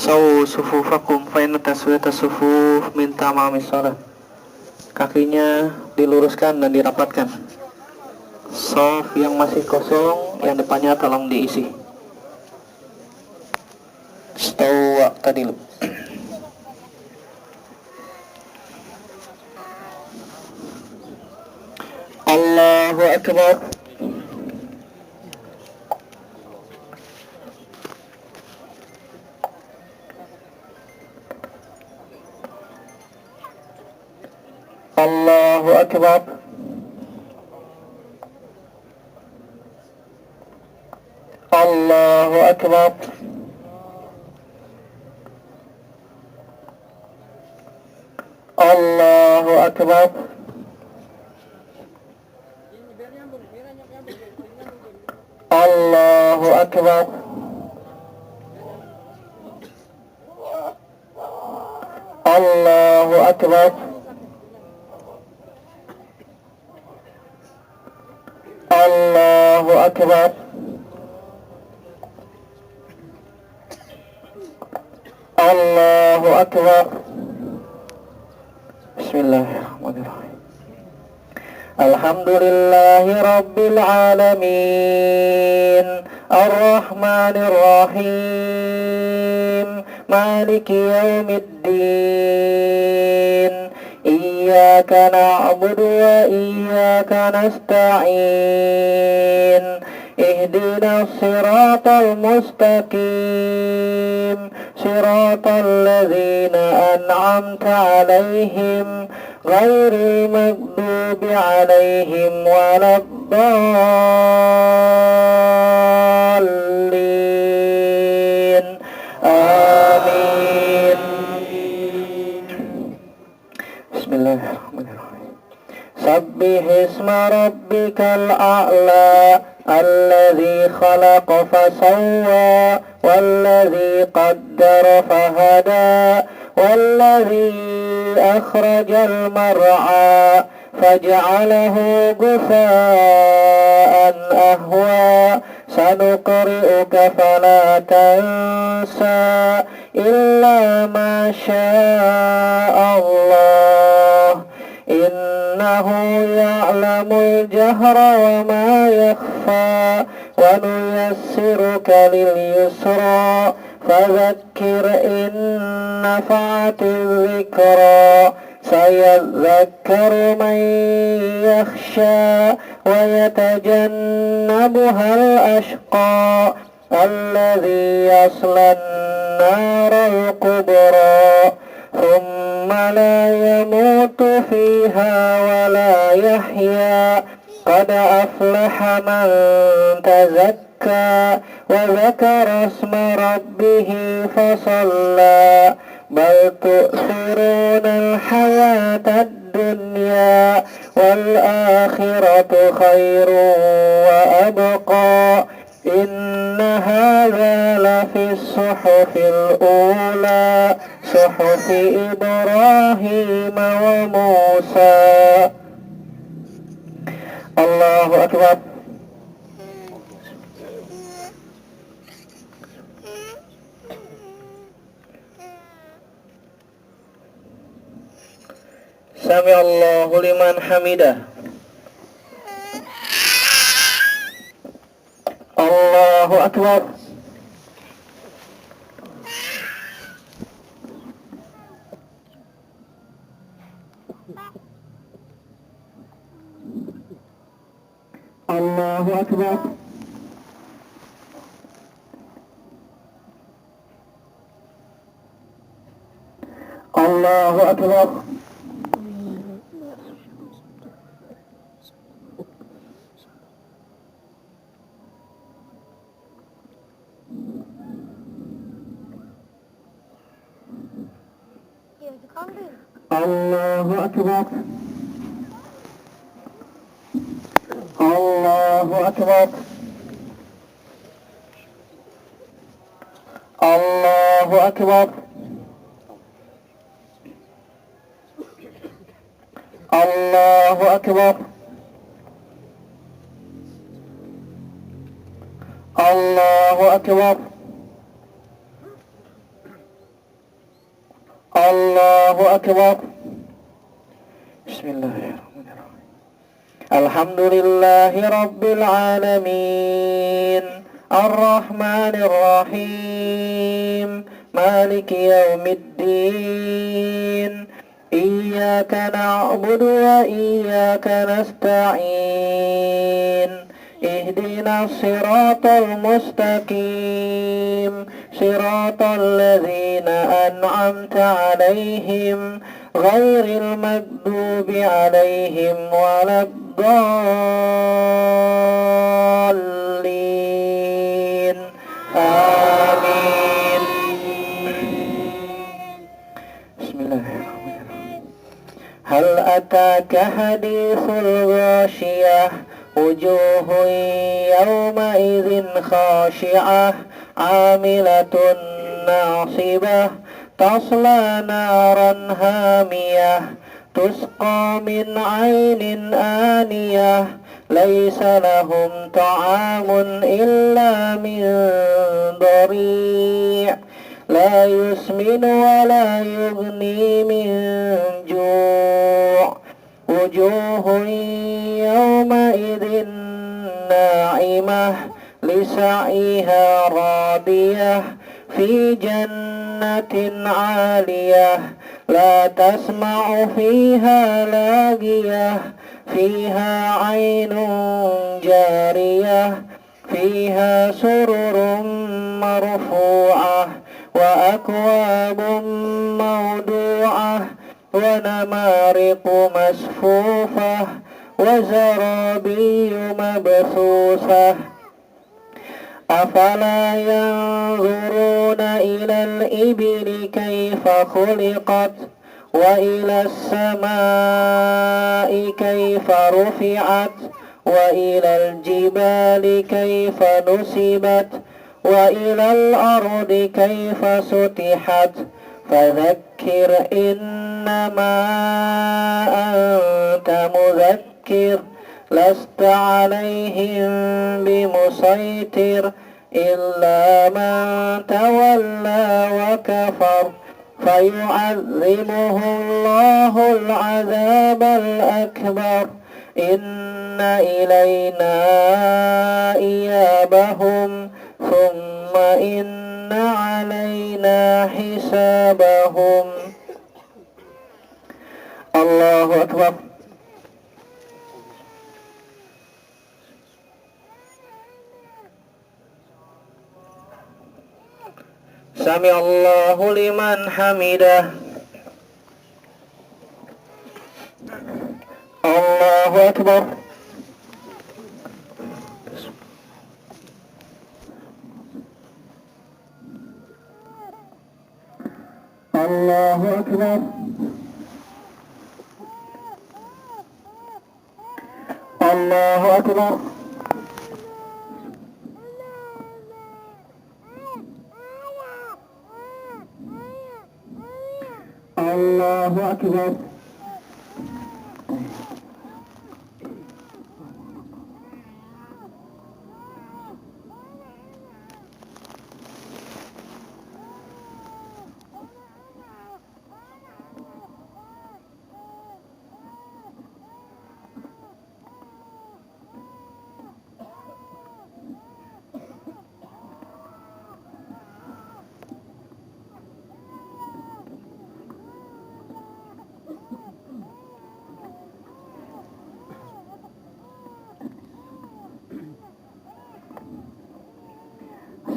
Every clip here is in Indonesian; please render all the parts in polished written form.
Sawu sufufakum fa inna taswiyata sufuf min tamamis shalah. Kakinya diluruskan dan dirapatkan. Shaf yang masih kosong, yang depannya tolong diisi. Stawa tadi lu. Allahu Akbar. Allahu Akbar. Allahu Akbar. Allahu Akbar. Allahu Akbar. Allahu Akbar. Allahu Akbar. Allahu Akbar. Bismillahirrahmanirrahim. Alhamdulillahi Rabbil Alamin, Ar-Rahmanir Rahim, Maliki Yawmiddin. Iyyaka na'budu wa iyyaka nasta'in. Ihdinas siratal mustaqim, siratal ladzina an'amta 'alaihim ghairil maghdubi 'alaihim waladdallin. Amin. Bismillahirrahmanirrahim. Sabbihisma rabbikal a'la alladzi khalaqa fasawwa walladzi qaddara fahada walladzi akhrajal mar'a faj'alahu ghufaa'an ahwa sanuqri'uka fala tansa illa ma syaa Allah innahu ya'lamul jahra wa ma yakhfa wa nuyassiruka lil yusra fadhakkir in nafa'atil dhikra sayadhakkaru man yakhsha wa yatajannabuhal ashqa alladhi yaslan naral kubra thumma la yamutu fiha wa la yahya qad aflaha man tazakka wa dhakara isma rabbihi fasalla bal tu'thiruna al-hayata ad-dunya wal akhiratu khairun wa abqa inna hadha lafi as-suhufil ula suhufi Ibrahim wa Musa. Allahu Akbar. Sami Allahu liman hamidah. Allahu Akbar. Allahu Akbar. Allahu Akbar. Allahu Akbar. Allahu Akbar. Allahu Akbar. Allahu Akbar. Allahu Akbar. Allahu Akbar. Bismillahirrahmanirrahim. Alhamdulillahi Rabbil Alamin, Ar-Rahmanir Rahim, Maliki Yawmiddin, Iyyaka na'budu wa iyyaka nasta'in, Ihdinas siratal mustaqim, siratal ladzina an'amta 'alaihim ghairil maghdubi 'alaihim waladdallin. Amin. Bismillahirrahmanirrahim. Hal ataka hadithul ghashiyah, wujuhun yawma idzin khashi'ah, 'amilatun nasibah, tasla naran hamiyah, tusqa min 'ainin aniyah, laisa lahum ta'amun illa min dari', la yusminu wa la yughni min ju', wujuhun yawma idzin na'imah, lisa'ihha radiyah, fi jannatin 'aliyah, la tasma'u fiha lagiyah, fiha 'ainun jariyah, fiha sururun marfu'ah, wa akwabun mawdu'ah, wa namariqu masfufah, wa zarabiyu mabthusah. Afala yanzuruna ilal ibili kaifa khuliqat, wa ilas samai kaifa rufi'at, wa ilal jibali kaifa nusibat, wa ilal ardi kaifa sutihat. Fadzakkir innama anta mudzakkir, lasta 'alaihim bimusaitir, illa man tawalla wa kafar, fayu'adzimuhu Allahul 'adzabal akbar. Inna ilayna iyabahum, thumma inna 'alaina hisabahum. Allahu Akbar. Sami Allahu liman hamidah. Allahu Akbar. Allahu Akbar. Allahu Akbar. Allahu Akbar.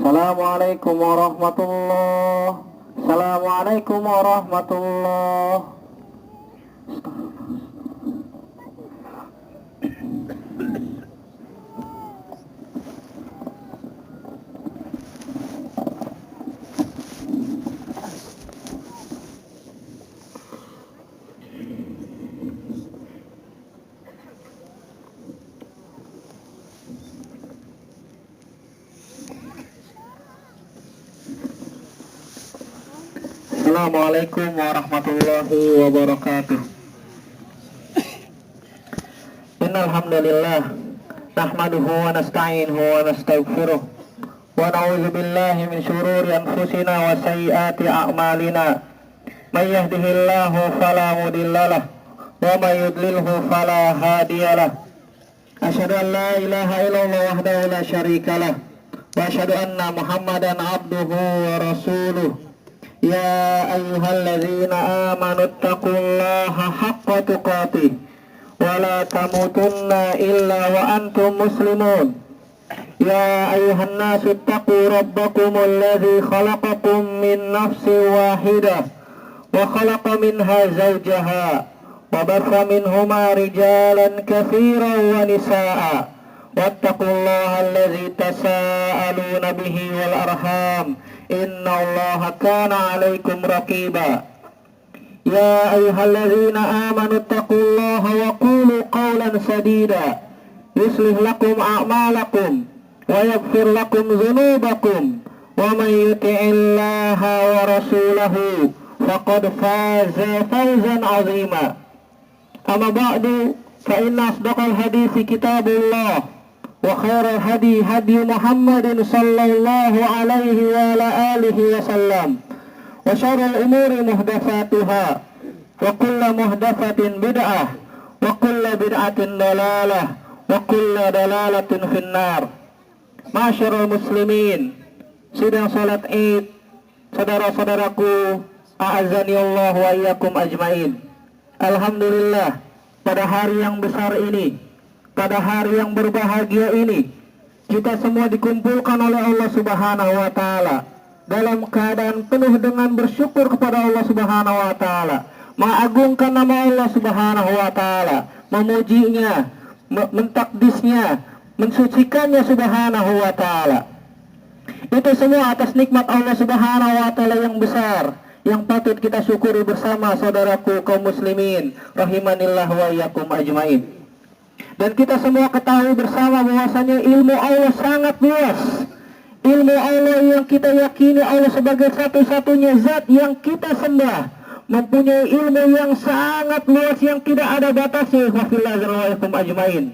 Assalamualaikum warahmatullahi. Assalamualaikum warahmatullahi. Assalamualaikum warahmatullahi wabarakatuh. Innal hamdalillah nahmaduhu wa nasta'inuhu wa nastaghfiruh wa na'udzu billahi min shururi anfusina wa sayyiati a'malina. May yahdihillahu fala mudhillalah wa may yudlilhu fala hadiyalah. Asyhadu an la ilaha illallah wahdahu la syarikalah wa asyhadu anna Muhammadan abduhu wa rasuluh. Ya ayyuhalladzina amanu taqullaha haqqa tuqatih wa la tamutunna illa wa antum muslimun. Ya ayyuhan nasu taqu rabbakumul ladzi khalaqakum min nafsin wahidah wa khalaqa minha zawjaha wa batha minhuma rijalan katsiran wa nisaa'a wattaqullaha alladzi tasaaluna bihi wal arham innallaha kana 'alaikum raqiba. Ya ayyuhalladzina amanu taqullaha wa qulu qawlan sadida yuslih lakum a'malakum wa yaghfir lakum dhunubakum wa may yuti'illaha wa rasulahu faqad faza fawzan 'azima. Amma ba'du fa inna asdaqal hadithi kitabullah wa khairal hadi hadi Muhammadin sallallahu alaihi wa ala alihi wa sallam wa syarrul umuri muhdatsatuha wa kullu muhdatsatin bid'ah wa kullu bid'atin dalalah wa kullu dalalatin finnar. Masyarul muslimin, sidang salat Id, saudara-saudaraku, a'azzani Allah wa iyyakum ajmain. Alhamdulillah, pada hari yang besar ini, pada hari yang berbahagia ini, kita semua dikumpulkan oleh Allah Subhanahu wa taala dalam keadaan penuh dengan bersyukur kepada Allah Subhanahu wa taala, mengagungkan nama Allah Subhanahu wa taala, memujinya, mentakdisnya, mensucikannya Subhanahu wa taala. Itu semua atas nikmat Allah Subhanahu wa taala yang besar, yang patut kita syukuri bersama saudaraku kaum muslimin rahimanillah wa iyyakum ajmain. Dan kita semua ketahui bersama bahwasanya ilmu Allah sangat luas. Ilmu Allah yang kita yakini Allah sebagai satu-satunya zat yang kita sembah, mempunyai ilmu yang sangat luas yang tidak ada batasnya. Ajmain.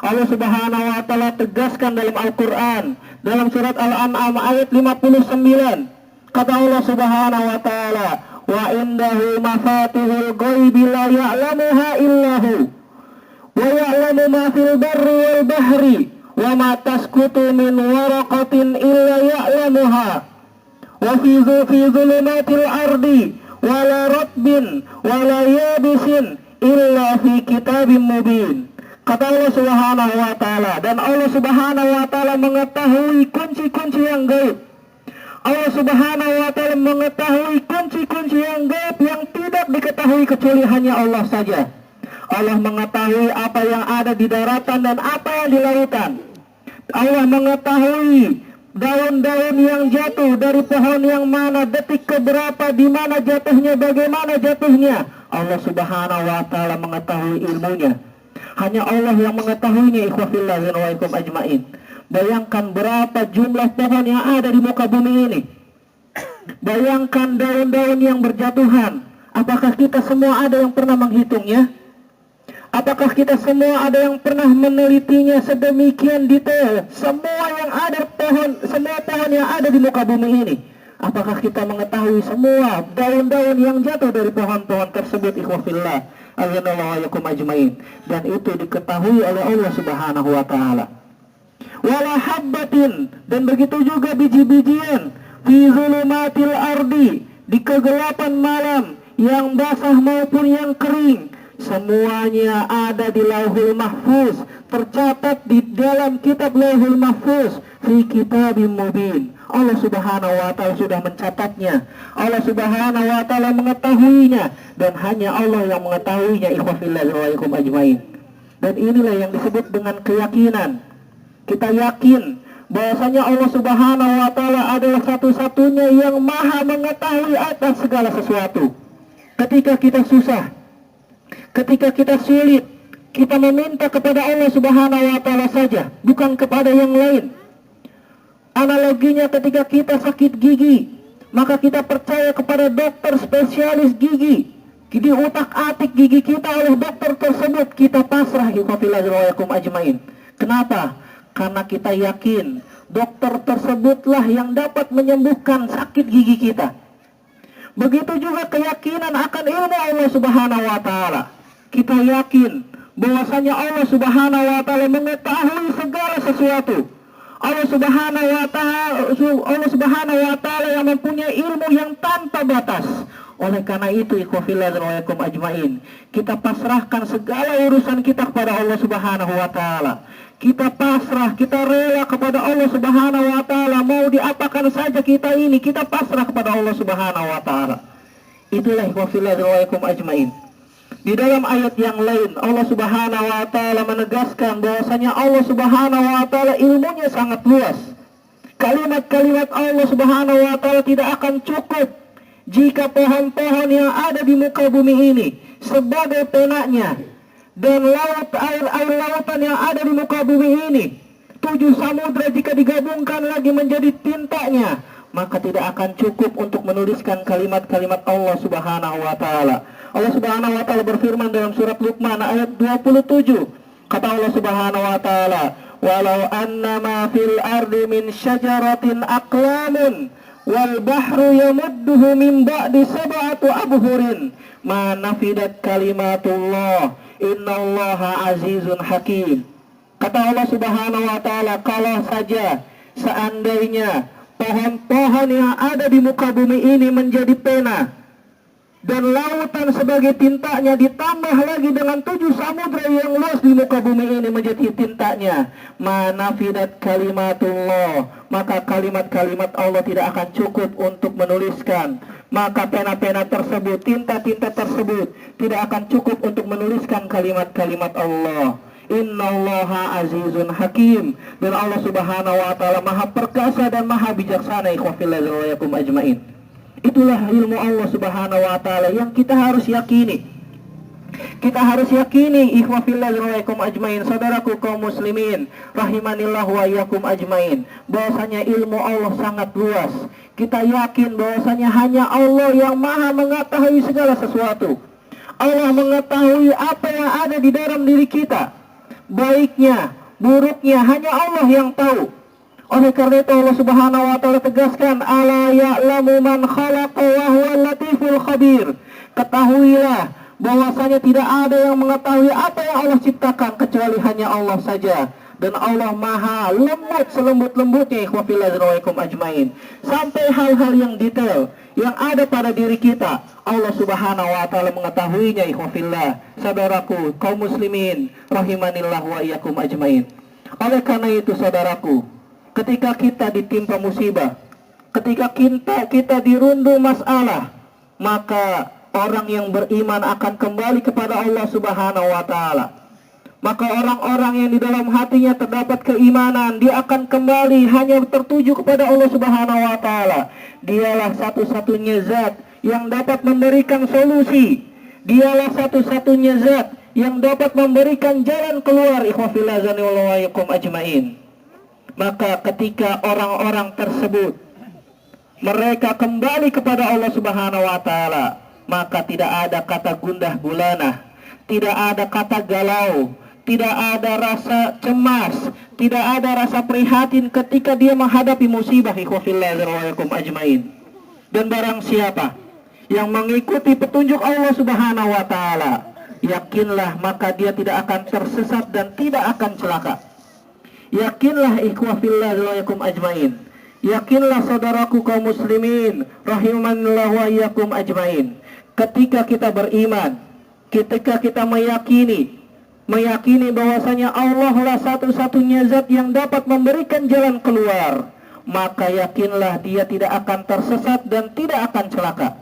Allah Subhanahu wa taala tegaskan dalam Al-Qur'an dalam surat Al-An'am ayat 59. Kata Allah Subhanahu wa taala, "Wa indahu mafatihul ghaibi la ya'lamuha illahu wa ya'lamu ma fil barri wal bahri wa ma tasqutu min waraqatin illa ya'lamuha wa fi dhulumatil ardi wa la ratbin wa la yabisin illa fi kitabim mubin." Kata Allah Subhanahu wa taala, dan Allah Subhanahu wa taala mengetahui kunci-kunci yang gaib. Allah Subhanahu wa taala mengetahui kunci-kunci yang gaib yang tidak diketahui kecuali hanya Allah saja. Allah mengetahui apa yang ada di daratan dan apa yang di lautan. Allah mengetahui daun-daun yang jatuh dari pohon yang mana, detik keberapa, di mana jatuhnya, bagaimana jatuhnya. Allah Subhanahu wa taala mengetahui ilmunya. Hanya Allah yang mengetahuinya. Ikhwafillah wa ikum ajmain. Bayangkan berapa jumlah pohon yang ada di muka bumi ini. Bayangkan daun-daun yang berjatuhan. Apakah kita semua ada yang pernah menghitungnya? Apakah kita semua ada yang pernah menelitinya sedemikian detail? Semua pohon yang ada di muka bumi ini. Apakah kita mengetahui semua daun-daun yang jatuh dari pohon-pohon tersebut? Ikhwafillah azanallahu ajmain. Dan itu diketahui oleh Allah Subhanahu wa taala. Wala habbatin, dan begitu juga biji-bijian fi zulumatil ardi, di kegelapan malam yang basah maupun yang kering, semuanya ada di Lauhul Mahfuz, tercatat di dalam kitab Lauhul Mahfuz fi kitabim mubin. Allah Subhanahu wa taala sudah mencatatnya. Allah Subhanahu wa taala mengetahuinya, dan hanya Allah yang mengetahuinya. Ikhwafillah wa ikum ajmain. Dan inilah yang disebut dengan keyakinan. Kita yakin bahwasanya Allah Subhanahu wa taala adalah satu-satunya yang maha mengetahui atas segala sesuatu. Ketika kita susah, ketika kita sulit, kita meminta kepada Allah Subhanahu wa taala saja, bukan kepada yang lain. Analoginya ketika kita sakit gigi, maka kita percaya kepada dokter spesialis gigi. Di utak-atik gigi kita oleh dokter tersebut, kita pasrah ikhwafillah ajmain. Kenapa? Karena kita yakin dokter tersebutlah yang dapat menyembuhkan sakit gigi kita. Begitu juga keyakinan akan ilmu Allah Subhanahu wa taala. Kita yakin bahwasanya Allah Subhanahu wa taala mengetahui segala sesuatu. Allah Subhanahu wa taala yang mempunyai ilmu yang tanpa batas. Oleh karena itu ikhwafillah ajmain, kita pasrahkan segala urusan kita kepada Allah Subhanahu wa taala. Kita pasrah, kita rela kepada Allah Subhanahu wa taala. Mau diapakan saja kita ini, kita pasrah kepada Allah Subhanahu wa taala. Itulah ikhwafillah ajmain. Di dalam ayat yang lain Allah Subhanahu wa taala menegaskan bahwasanya Allah Subhanahu wa taala ilmunya sangat luas. Kalimat-kalimat Allah Subhanahu wa taala tidak akan cukup jika pohon-pohon yang ada di muka bumi ini sebagai penanya dan air lautan yang ada di muka bumi ini, 7 samudra jika digabungkan lagi menjadi tintanya, maka tidak akan cukup untuk menuliskan kalimat-kalimat Allah Subhanahu wa taala. Allah Subhanahu wa taala berfirman dalam surat Luqman ayat 27. Kata Allah Subhanahu wa taala, "Walau annama fil ardi min syajaratin aqlamun wal bahru yamudduhu min ba'di sab'ati abhurin ma nafidat kalimatullah innallaha azizun hakim." Kata Allah Subhanahu wa taala, kalau saja seandainya pohon-pohon yang ada di muka bumi ini menjadi pena dan lautan sebagai tintanya, ditambah lagi dengan 7 samudra yang luas di muka bumi ini menjadi tintanya, manafidat kalimatullah, maka kalimat-kalimat Allah tidak akan cukup untuk menuliskan. Maka pena-pena tersebut, tinta-tinta tersebut tidak akan cukup untuk menuliskan kalimat-kalimat Allah. Innallaha azizun hakim, dan Allah Subhanahu wa taala maha perkasa dan maha bijaksana ikhwafillah ajmain. Itulah ilmu Allah Subhanahu wa taala yang kita harus yakini. Kita harus yakini ikhwafillah ajmain, saudaraku kaum muslimin rahimanillah wa iyyakum ajmain, bahwasanya ilmu Allah sangat luas. Kita yakin bahwasanya hanya Allah yang maha mengetahui segala sesuatu. Allah mengetahui apa yang ada di dalam diri kita, baiknya, buruknya, hanya Allah yang tahu. Oleh karena itu Allah Subhanahu wa taala tegaskan, ala ya'lamu man khalaqa wa huwal latiful khabir. Ketahuilah bahwasanya tidak ada yang mengetahui apa yang Allah ciptakan kecuali hanya Allah saja. Dan Allah maha lembut selembut-lembutnya ikhwafillah ajmain. Sampai hal-hal yang detail yang ada pada diri kita, Allah Subhanahu wa taala mengetahuinya ikhwafillah. Saudaraku kaum muslimin rahimanillah wa iyyakum ajmain. Oleh karena itu saudaraku, ketika kita ditimpa musibah, ketika kita dirundung masalah, maka orang yang beriman akan kembali kepada Allah Subhanahu wa taala. Maka orang-orang yang di dalam hatinya terdapat keimanan, dia akan kembali hanya tertuju kepada Allah Subhanahu wa taala. Dialah satu-satunya zat yang dapat memberikan solusi. Dialah satu-satunya zat yang dapat memberikan jalan keluar ikhwafillah ajmain. Maka ketika orang-orang tersebut mereka kembali kepada Allah Subhanahu wa taala, maka tidak ada kata gundah gulana, tidak ada kata galau, tidak ada rasa cemas, tidak ada rasa prihatin ketika dia menghadapi musibah ikhwafillah ajmain. Dan barang siapa yang mengikuti petunjuk Allah Subhanahu wa taala, yakinlah maka dia tidak akan tersesat dan tidak akan celaka. Yakinlah ikhwafillah ajmain, yakinlah saudaraku kaum muslimin rahimanillah wa iyyakum ajmain, ketika kita beriman, ketika kita meyakini bahwasanya Allah lah satu-satunya zat yang dapat memberikan jalan keluar, maka yakinlah dia tidak akan tersesat dan tidak akan celaka.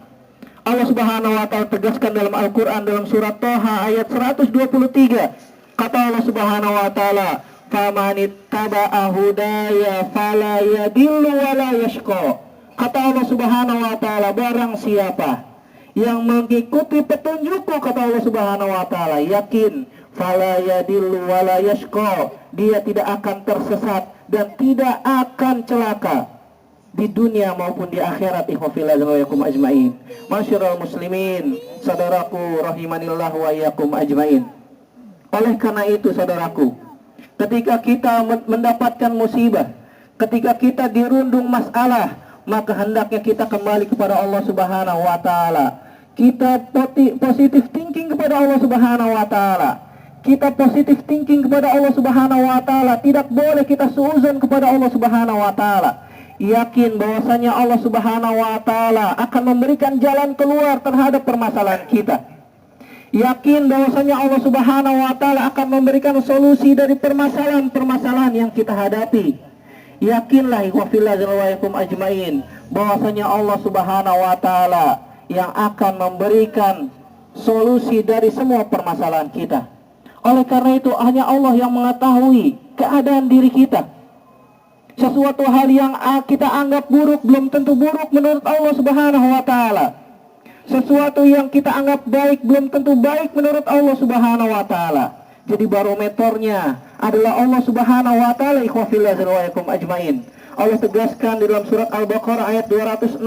Allah Subhanahu wa taala tegaskan dalam Al-Qur'an dalam surat Thaha ayat 123. Kata Allah Subhanahu wa taala, "Famanittaba'a hudaya fala yadillu wa la yashqa." Kata Allah Subhanahu wa taala, barang siapa yang mengikuti petunjukku, kata Allah Subhanahu wa taala, yakin fala yadillu wa la yashqa, dia tidak akan tersesat dan tidak akan celaka di dunia maupun di akhirat ikhwafillah ajmain. Masyarul muslimin Saudaraku rahimanillah wa iyyakum ajmain. Oleh karena itu saudaraku, ketika kita mendapatkan musibah, ketika kita dirundung masalah, maka hendaknya kita kembali kepada Allah Subhanahu wa taala. Kita positif thinking kepada Allah Subhanahu wa taala. Kita positif thinking kepada Allah Subhanahu wa taala. Tidak boleh kita suuzon kepada Allah Subhanahu wa taala. Yakin bahwasanya Allah Subhanahu wa taala akan memberikan jalan keluar terhadap permasalahan kita. Yakin bahwasanya Allah Subhanahu wa taala akan memberikan solusi dari permasalahan-permasalahan yang kita hadapi. Yakinlah ikhwafillahirrahmanirrahim ajmain bahwasanya Allah Subhanahu wa taala yang akan memberikan solusi dari semua permasalahan kita. Oleh karena itu hanya Allah yang mengetahui keadaan diri kita. Sesuatu hal yang kita anggap buruk belum tentu buruk menurut Allah Subhanahu wa taala. Sesuatu yang kita anggap baik belum tentu baik menurut Allah Subhanahu wa taala. Jadi barometernya adalah Allah Subhanahu wa taala ikhwafillahirrahmanirrahim ajmain. Allah tegaskan di dalam surat Al-Baqarah ayat 206.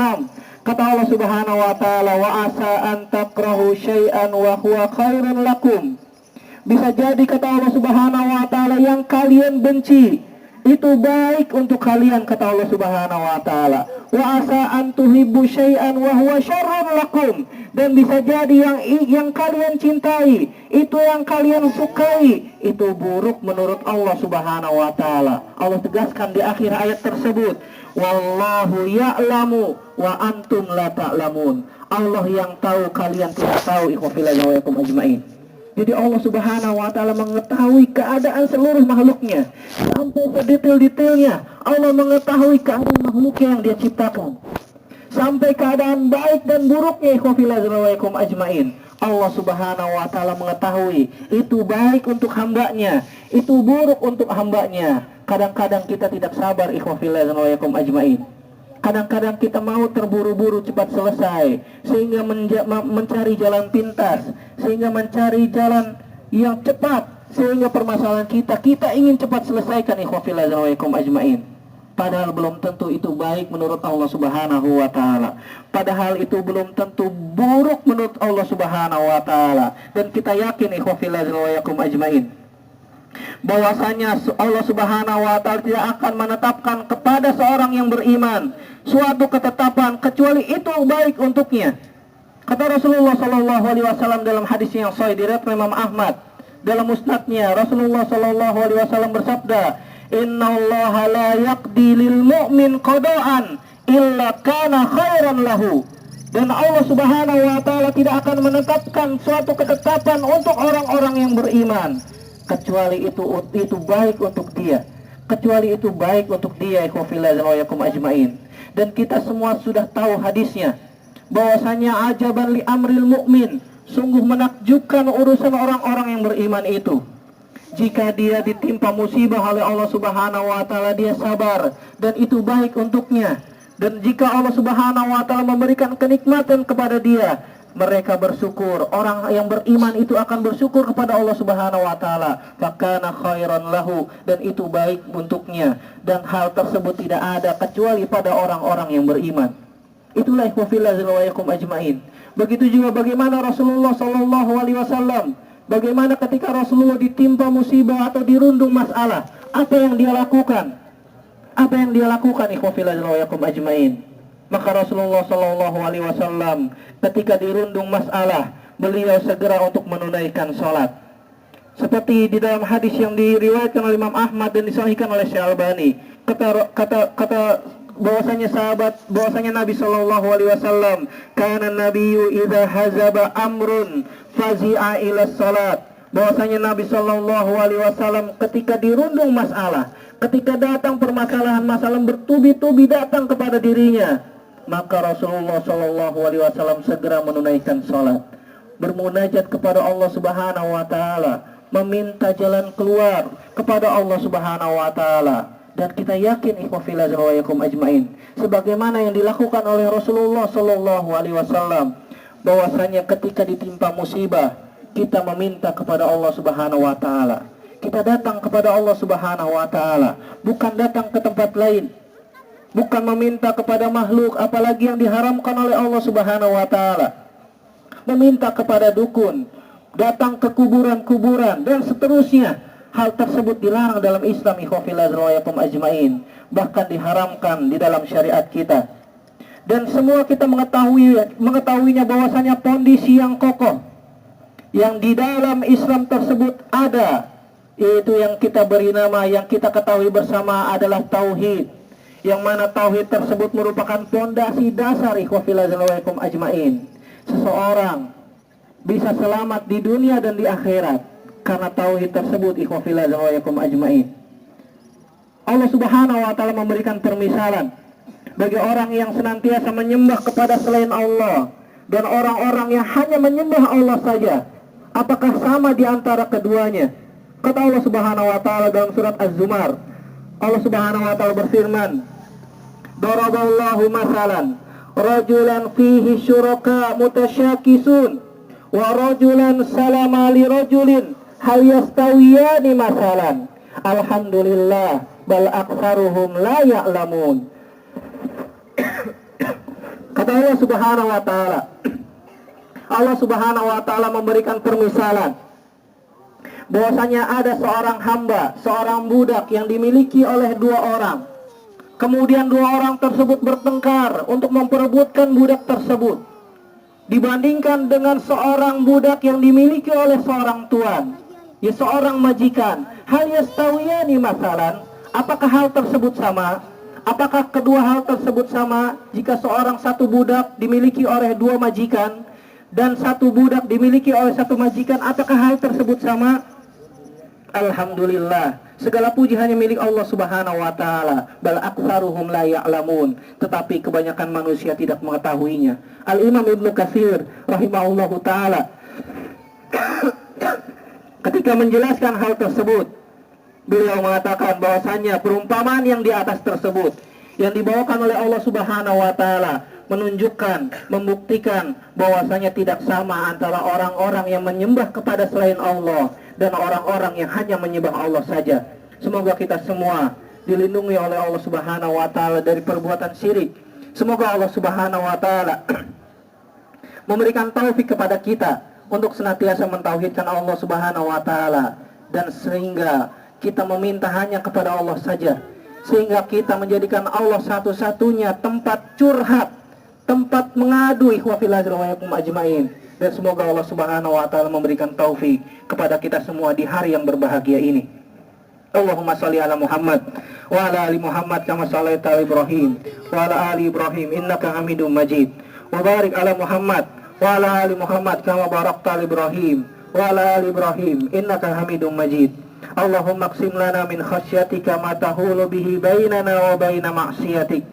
Kata Allah Subhanahu wa taala, "Wa asa an takrahu syai'an wa huwa khairun lakum." Bisa jadi kata Allah Subhanahu wa taala yang kalian benci itu baik untuk kalian, kata Allah Subhanahu wa taala. Wa asa an tuhibbu syai'an wa huwa syarrun lakum. Dan bisa jadi yang kalian cintai, itu yang kalian sukai, itu buruk menurut Allah Subhanahu wa taala. Allah tegaskan di akhir ayat tersebut, wallahu ya'lamu wa antum la ta'lamun. Allah yang tahu, kalian tidak tahu ikhwafillahirrahmanirrahim ajmain. Jadi Allah Subhanahu wa taala mengetahui keadaan seluruh makhluknya sampai sedetail-detailnya. Allah mengetahui keadaan makhluknya yang Dia ciptakan. Sampai keadaan baik dan buruknya ikhwafillahirrahmanirrahim ajmain. Allah Subhanahu wa taala mengetahui itu baik untuk hambanya, itu buruk untuk hambanya. Kadang-kadang kita tidak sabar ikhwafillahirrahmanirrahim ajmain. Kadang-kadang kita mau terburu-buru cepat selesai, sehingga mencari jalan pintas, sehingga mencari jalan yang cepat, sehingga permasalahan kita ingin cepat selesaikan ikhwafillahirrahmanirrahim ajmain. Padahal belum tentu itu baik menurut Allah Subhanahu wa taala. Padahal itu belum tentu buruk menurut Allah Subhanahu wa taala. Dan kita yakin ikhwafillahirrahmanirrahim ajmain bahwasanya Allah Subhanahu wa taala tidak akan menetapkan kepada seorang yang beriman suatu ketetapan kecuali itu baik untuknya. Kata Rasulullah sallallahu alaihi wasallam dalam hadis yang sahih diriwayatkan Imam Ahmad dalam musnadnya, Rasulullah sallallahu alaihi wasallam bersabda, "Innallaha la yaqdi lil mu'min qada'an illa kana khairan lahu." Dan Allah Subhanahu wa taala tidak akan menetapkan suatu ketetapan untuk orang-orang yang beriman kecuali itu baik untuk dia, kecuali itu baik untuk dia ikhwafillahirrahmanirrahim ajmain. Dan kita semua sudah tahu hadisnya bahwasanya ajaban li amril mu'min, sungguh menakjubkan urusan orang-orang yang beriman itu. Jika dia ditimpa musibah oleh Allah Subhanahu wa taala, dia sabar dan itu baik untuknya. Dan jika Allah Subhanahu wa taala memberikan kenikmatan kepada dia, mereka bersyukur. Orang yang beriman itu akan bersyukur kepada Allah Subhanahu wa taala. Fakana khairan lahu, dan itu baik untuknya. Dan hal tersebut tidak ada kecuali pada orang-orang yang beriman. Itulah ikhwafillahirrahmanirrahim ajmain. Begitu juga bagaimana Rasulullah sallallahu alaihi wasallam, bagaimana ketika Rasulullah ditimpa musibah atau dirundung masalah, apa yang dia lakukan? Apa yang dia lakukan ikhwafillahirrahmanirrahim ajmain? Maka Rasulullah sallallahu alaihi wasallam ketika dirundung masalah, beliau segera untuk menunaikan salat. Seperti di dalam hadis yang diriwayatkan oleh Imam Ahmad dan disahihkan oleh Syekh Albani, kata bahwasanya Nabi sallallahu alaihi wasallam, kana nabiyyu idza hazaba amrun fazi'a ila salat. Bahwasanya Nabi sallallahu alaihi wasallam ketika dirundung masalah, ketika datang permasalahan masalah bertubi-tubi datang kepada dirinya, maka Rasulullah sallallahu alaihi wasallam segera menunaikan salat, bermunajat kepada Allah Subhanahu wa taala, meminta jalan keluar kepada Allah Subhanahu wa taala. Dan kita yakin ikhwafillahirrahmanirrahim ajmain, sebagaimana yang dilakukan oleh Rasulullah sallallahu alaihi wasallam, bahwasanya ketika ditimpa musibah, kita meminta kepada Allah Subhanahu wa taala. Kita datang kepada Allah Subhanahu wa taala, bukan datang ke tempat lain, bukan meminta kepada makhluk, apalagi yang diharamkan oleh Allah Subhanahu wa taala. meminta kepada dukun, datang ke kuburan-kuburan, dan seterusnya. Hal tersebut dilarang dalam Islam, ikhwafilazroyakum ajmain, bahkan diharamkan di dalam syariat kita. Dan semua kita mengetahuinya bahwasanya kondisi yang kokoh yang di dalam Islam tersebut ada, yaitu yang kita beri nama, yang kita ketahui bersama adalah tauhid, yang mana tauhid tersebut merupakan pondasi dasar, ikhwafilazroyakum ajmain. Seseorang bisa selamat di dunia dan di akhirat karena tauhid tersebut, ikhwafilazroyakum ajmain. Allah Subhanahu wa ta'ala memberikan permisalan bagi orang yang senantiasa menyembah kepada selain Allah dan orang-orang yang hanya menyembah Allah saja. Apakah sama di antara keduanya? Kata Allah Subhanahu wa ta'ala dalam surat Az-Zumar, Allah Subhanahu wa ta'ala berfirman, Daraballahu masalan rajulan fihi syuraka mutasyakisun wa rajulan salama li rajulin hal yastawiyani masalan alhamdulillah bal aktsaruhum la ya'lamun. Kata Allah Subhanahu wa ta'ala, Allah Subhanahu wa ta'ala memberikan permisalan bahwasanya ada seorang hamba, seorang budak yang dimiliki oleh dua orang. Kemudian dua orang tersebut bertengkar untuk memperebutkan budak tersebut, dibandingkan dengan seorang budak yang dimiliki oleh seorang tuan, ya seorang majikan. Hal yastawiyani masalan, apakah hal tersebut sama? Apakah kedua hal tersebut sama jika seorang satu budak dimiliki oleh dua majikan dan satu budak dimiliki oleh satu majikan? Apakah hal tersebut sama? Alhamdulillah, segala puji hanya milik Allah Subhanahu wa ta'ala. Bal aktsaruhum la ya'lamun, tetapi kebanyakan manusia tidak mengetahuinya. Al-Imam Ibnu Katsir rahimahullahu ta'ala ketika menjelaskan hal tersebut, beliau mengatakan bahwasannya perumpamaan yang di atas tersebut yang dibawakan oleh Allah Subhanahu wa ta'ala menunjukkan, membuktikan bahwasanya tidak sama antara orang-orang yang menyembah kepada selain Allah dan orang-orang yang hanya menyembah Allah saja. Semoga kita semua dilindungi oleh Allah Subhanahu wa ta'ala dari perbuatan syirik. Semoga Allah Subhanahu wa ta'ala memberikan taufik kepada kita untuk senantiasa mentauhidkan Allah Subhanahu wa ta'ala, dan sehingga kita meminta hanya kepada Allah saja, sehingga kita menjadikan Allah satu-satunya tempat curhat, tempat mengadu, ikhwafilazroyakum ajmain. Dan semoga Allah Subhanahu wa ta'ala memberikan taufik kepada kita semua di hari yang berbahagia ini. Allahumma shalli ala Muhammad wa ala ali Muhammad kama shallaita ala Ibrahim wa ala ali Ibrahim innaka Hamidum Majid. Wa barik ala Muhammad wa ala ali Muhammad kama barakta ala Ibrahim wa ala ali Ibrahim innaka Hamidum Majid. Allahumma qsim lana min khasyatika ma tahulu bihi bainana wa baina ma'siyatik,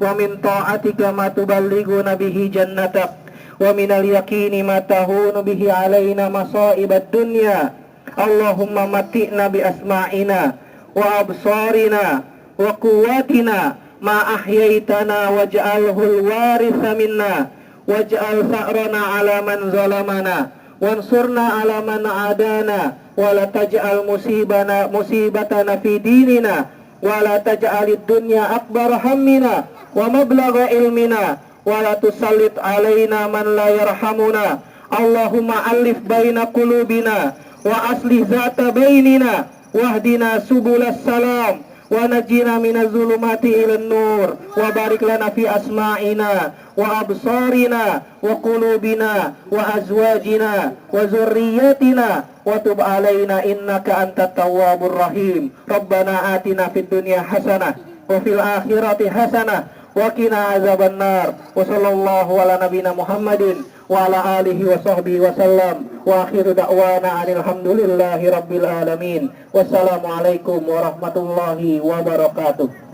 wa min ta'atika ma tuballighuna bihi jannatak, wa minal yaqini ma tahunu bihi alaina masa'ibad dunya. Allahumma mati'na bi asma'ina wa absarina wa quwwatina ma ahyaitana waj'alhu al-waritha minna waj'al sa'rana ala man zalamana wansurna ala man adana wa la taj'al musibatana fi dinina wa la taj'alid dunya akbar hammina wa mablagha ilmina wa la tusallit alaina man la yarhamuna. Allahumma alif baina qulubina wa aslih zata bainina wahdina subulas salam wa najina minaz zulumati ilan nur wa barik lana fi asma'ina wa absarina wa qulubina wa azwajina wa zurriyyatina wa tub alaina innaka antat tawwabur rahim. Rabbana atina fid dunya hasanah wa fil akhirati hasanah wa qina azabannar. Wa sallallahu ala nabina Muhammadin wa ala alihi wa sahbihi wa sallam. Wa akhiru da'wana alhamdulillahi rabbil alamin. Wassalamualaikum warahmatullahi wabarakatuh.